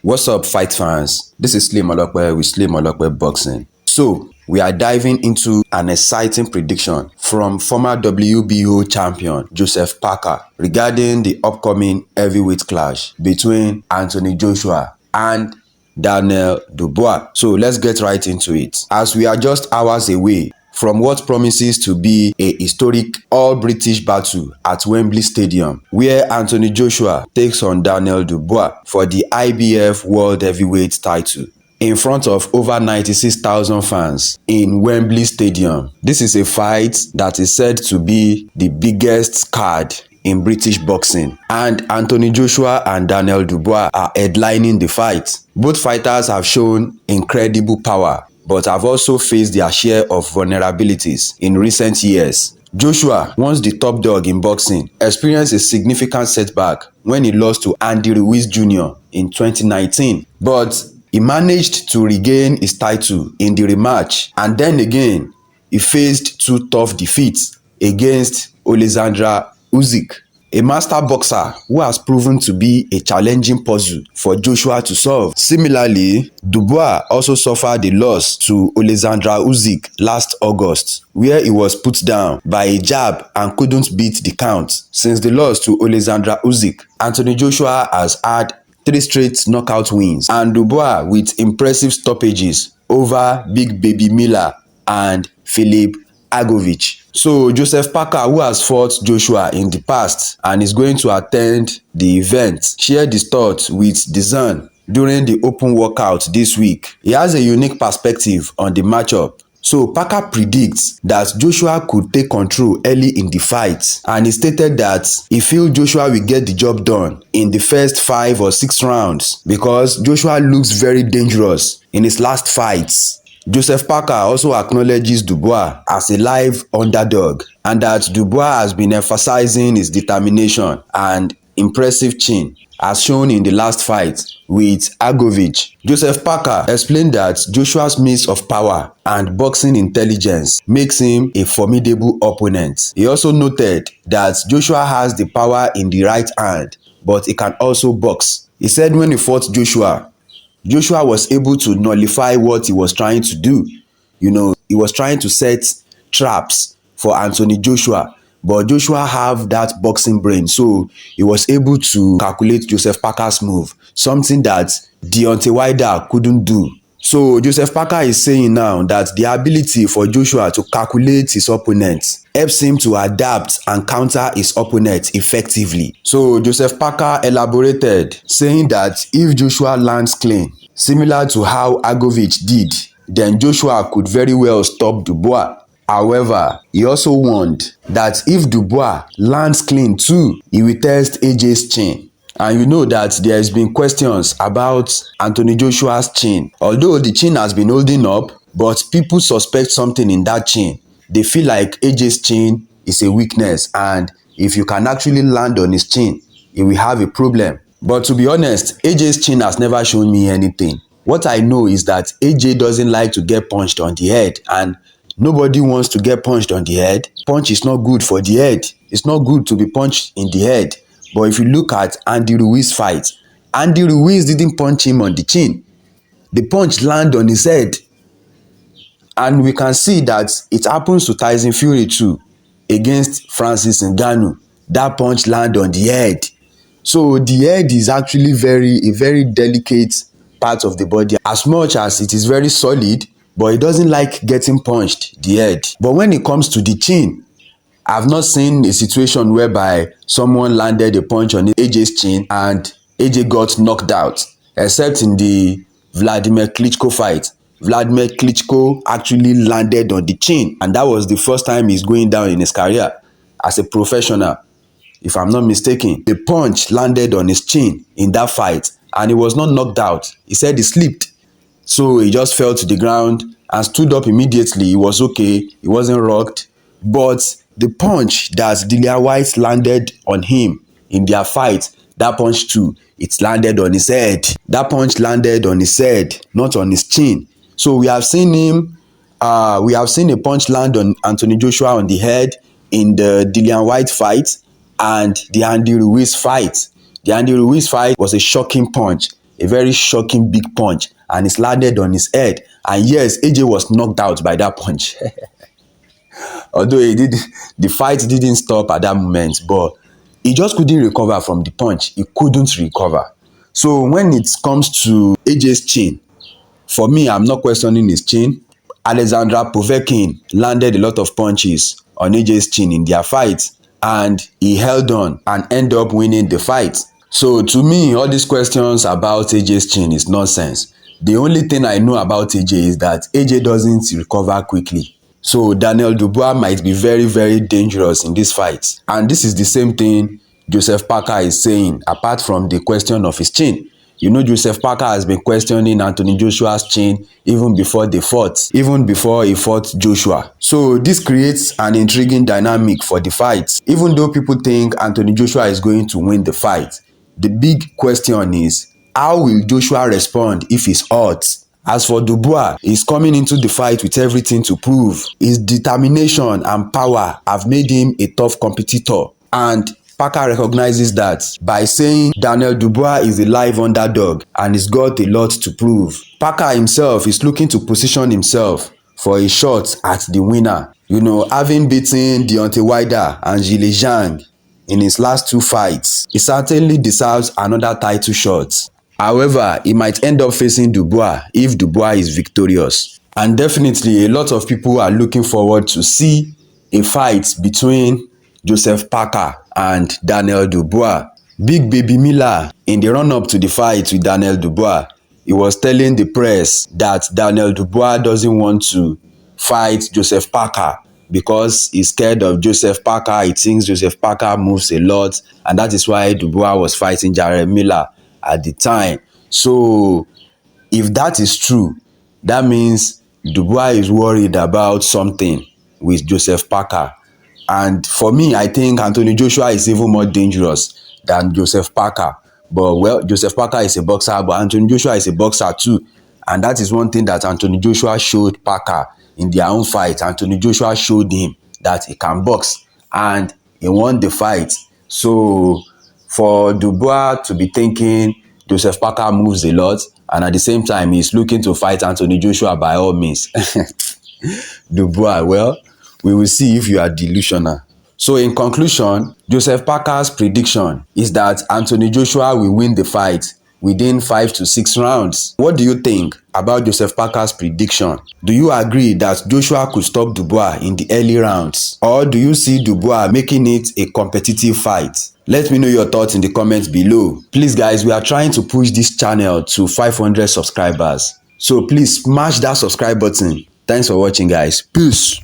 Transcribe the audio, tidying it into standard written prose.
What's up, fight fans? This is Slim Olokwe with Slim Olokwe Boxing. So, we are diving into an exciting prediction from former WBO champion Joseph Parker regarding the upcoming heavyweight clash between Anthony Joshua and Daniel Dubois. So, let's get right into it. As we are just hours away from what promises to be a historic all-British battle at Wembley Stadium, where Anthony Joshua takes on Daniel Dubois for the IBF World Heavyweight title in front of over 96,000 fans in Wembley Stadium. This is a fight that is said to be the biggest card in British boxing, and Anthony Joshua and Daniel Dubois are headlining the fight. Both fighters have shown incredible power, but have also faced their share of vulnerabilities in recent years. Joshua, once the top dog in boxing, experienced a significant setback when he lost to Andy Ruiz Jr. in 2019, but he managed to regain his title in the rematch, and then again, he faced two tough defeats against Alexander Usyk, a master boxer who has proven to be a challenging puzzle for Joshua to solve. Similarly, Dubois also suffered a loss to Alexander Usyk last August, where he was put down by a jab and couldn't beat the count. Since the loss to Alexander Usyk, Anthony Joshua has had 3 straight knockout wins, and Dubois with impressive stoppages over Big Baby Miller and Philip Agovic. So Joseph Parker, who has fought Joshua in the past and is going to attend the event, shared his thoughts with The Sun during the open workout this week. He has a unique perspective on the matchup. So Parker predicts that Joshua could take control early in the fight, and he stated that he feels Joshua will get the job done in the first 5 or 6 rounds because Joshua looks very dangerous in his last fights. Joseph Parker also acknowledges Dubois as a live underdog, and that Dubois has been emphasizing his determination and impressive chin as shown in the last fight with Agovic. Joseph Parker explained that Joshua's mix of power and boxing intelligence makes him a formidable opponent. He also noted that Joshua has the power in the right hand, but he can also box. He said when he fought Joshua was able to nullify what he was trying to do. He was trying to set traps for Anthony Joshua, but Joshua have that boxing brain, so he was able to calculate Joseph Parker's move, something that Deontay Wilder couldn't do. So Joseph Parker is saying now that the ability for Joshua to calculate his opponent helps him to adapt and counter his opponent effectively. So Joseph Parker elaborated, saying that if Joshua lands clean, similar to how Agovic did, then Joshua could very well stop Dubois. However, he also warned that if Dubois lands clean too, he will test AJ's chin. And you know that there has been questions about Anthony Joshua's chin. Although the chin has been holding up, but people suspect something in that chin. They feel like AJ's chin is a weakness, and if you can actually land on his chin, he will have a problem. But to be honest, AJ's chin has never shown me anything. What I know is that AJ doesn't like to get punched on the head, and nobody wants to get punched on the head. Punch is not good for the head. It's not good to be punched in the head. But if you look at Andy Ruiz fight, Andy Ruiz didn't punch him on the chin. The punch landed on his head. And we can see that it happens to Tyson Fury too against Francis Ngannou. That punch landed on the head. So the head is actually a very delicate part of the body. As much as it is very solid, but it doesn't like getting punched, the head. But when it comes to the chin, I've not seen a situation whereby someone landed a punch on AJ's chin and AJ got knocked out, except in the Vladimir Klitschko fight. Vladimir Klitschko actually landed on the chin, and that was the first time he's going down in his career as a professional, if I'm not mistaken. The punch landed on his chin in that fight, and he was not knocked out. He said he slipped. So he just fell to the ground and stood up immediately. He was okay. He wasn't rocked. But the punch that Dillian Whyte landed on him in their fight, that punch too, it landed on his head. That punch landed on his head, not on his chin. So we have seen a punch land on Anthony Joshua on the head in the Dillian Whyte fight and the Andy Ruiz fight. The Andy Ruiz fight was a shocking punch. a very shocking big punch, and it landed on his head. And yes, AJ was knocked out by that punch. Although the fight didn't stop at that moment, but he just couldn't recover from the punch. He couldn't recover. So when it comes to AJ's chin, for me, I'm not questioning his chin. Alexandra Povetkin landed a lot of punches on AJ's chin in their fight, and he held on and ended up winning the fight. So to me, all these questions about AJ's chin is nonsense. The only thing I know about AJ is that AJ doesn't recover quickly. So Daniel Dubois might be very, very dangerous in this fight. And this is the same thing Joseph Parker is saying, apart from the question of his chin. You know, Joseph Parker has been questioning Anthony Joshua's chin even before they fought, even before he fought Joshua. So this creates an intriguing dynamic for the fight. Even though people think Anthony Joshua is going to win the fight, the big question is, how will Joshua respond if he's hurt? As for Dubois, he's coming into the fight with everything to prove. His determination and power have made him a tough competitor. And Parker recognizes that by saying Daniel Dubois is a live underdog and he's got a lot to prove. Parker himself is looking to position himself for a shot at the winner. You know, having beaten Deontay Wilder and Zhilei Zhang in his last two fights, he certainly deserves another title shot. However, he might end up facing Dubois if Dubois is victorious. And definitely a lot of people are looking forward to see a fight between Joseph Parker and Daniel Dubois. Big Baby Miller, in the run-up to the fight with Daniel Dubois, he was telling the press that Daniel Dubois doesn't want to fight Joseph Parker because he's scared of Joseph Parker. He thinks Joseph Parker moves a lot, and that is why Dubois was fighting Jared Miller at the time. So if that is true, that means Dubois is worried about something with Joseph Parker. And for me, I think Anthony Joshua is even more dangerous than Joseph Parker. But well, Joseph Parker is a boxer, but Anthony Joshua is a boxer too. And that is one thing that Anthony Joshua showed Parker in their own fight. Anthony Joshua showed him that he can box, and he won the fight. So for Dubois to be thinking Joseph Parker moves a lot, and at the same time he's looking to fight Anthony Joshua by all means. Dubois, well, we will see if you are delusional. So in conclusion, Joseph Parker's prediction is that Anthony Joshua will win the fight within 5 to 6 rounds. What do you think about Joseph Parker's prediction? Do you agree that Joshua could stop Dubois in the early rounds? Or do you see Dubois making it a competitive fight? Let me know your thoughts in the comments below. Please guys, we are trying to push this channel to 500 subscribers. So please smash that subscribe button. Thanks for watching guys. Peace.